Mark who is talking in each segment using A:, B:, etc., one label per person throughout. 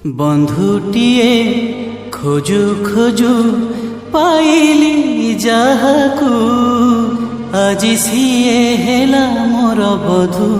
A: बंधुटीए खोजु खोजु पाइली जाहाकू आजी सिए हेला मोर बधू।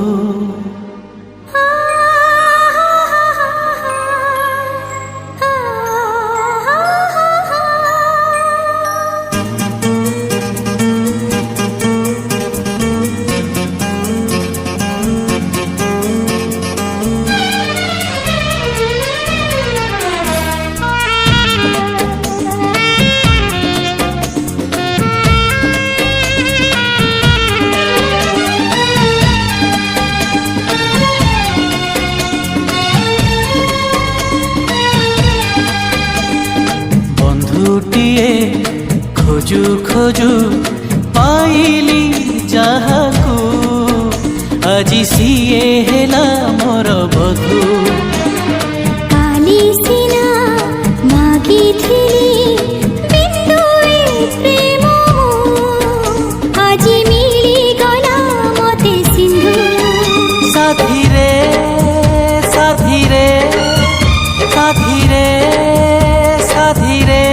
A: बंधुटीए खोजु खोजु पाइली जाहाकू आजी सिए हेला मोर बधू।
B: काली सिना मागिथिली बिंदुए प्रेम आजी मिली गला मते सिंधु।
A: साथी रे साथी रे साथी रे साथी रे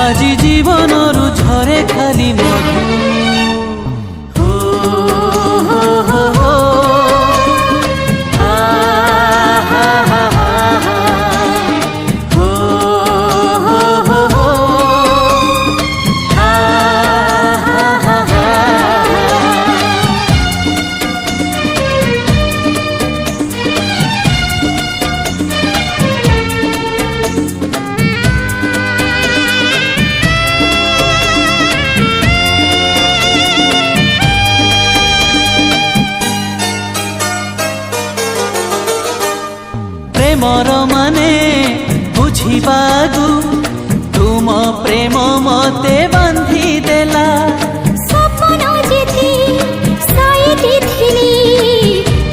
A: आजी जीवनरु झरे खाली मधु। प्रेमर माने बुझिबागु तुम प्रेम मते बांधी देला।
B: सपन जेथि साइति थिली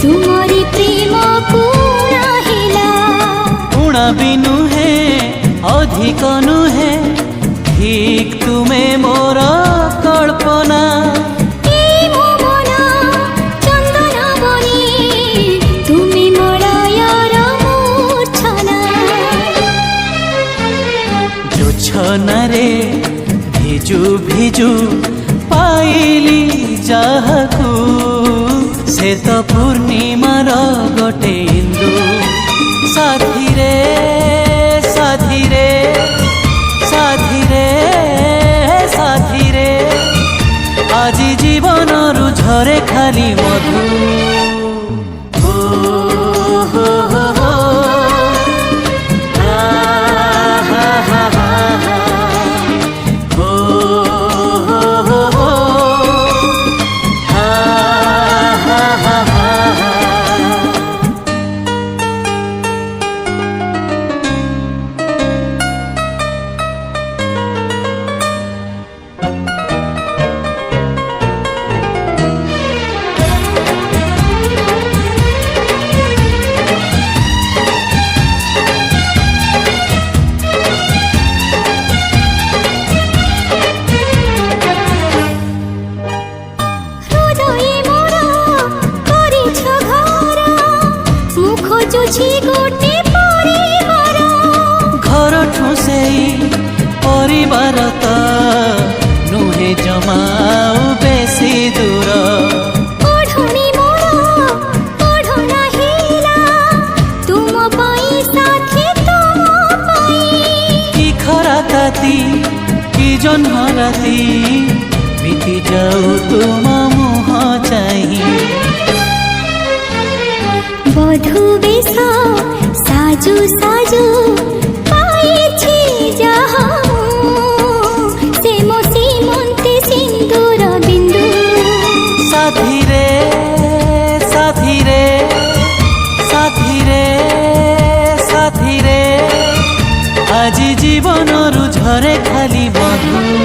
B: तुमरी प्रेम पूरा हेला।
A: उणा बिनु है अधिक नुहे ठीक तुमे मोर कल्पना। छनारे भिजु भिजु पाइली जाहाकू से तो पूर्णिमार गोटे इंदु। साथी रे साथी रे साथी रे साथी रे आजी जीवनरु झरे खाली मधु। घर ठुसेई परिवार त नुहे जमाऊ बेसी दूर।
B: पढ़नी मोर पढ़ना हेला तुम पाई साथी तुम पाई।
A: कि खरा ताती कि जन्म राती बीती जाऊ तुम मुह चाही।
B: बधू बेश साजु साजु पाइछि जाहाऊ से मो सीमंते सिंदूर बिंदु।
A: साथी रे साथी रे साथी रे साथी रे आजी जीवनरु झरे खाली मधु।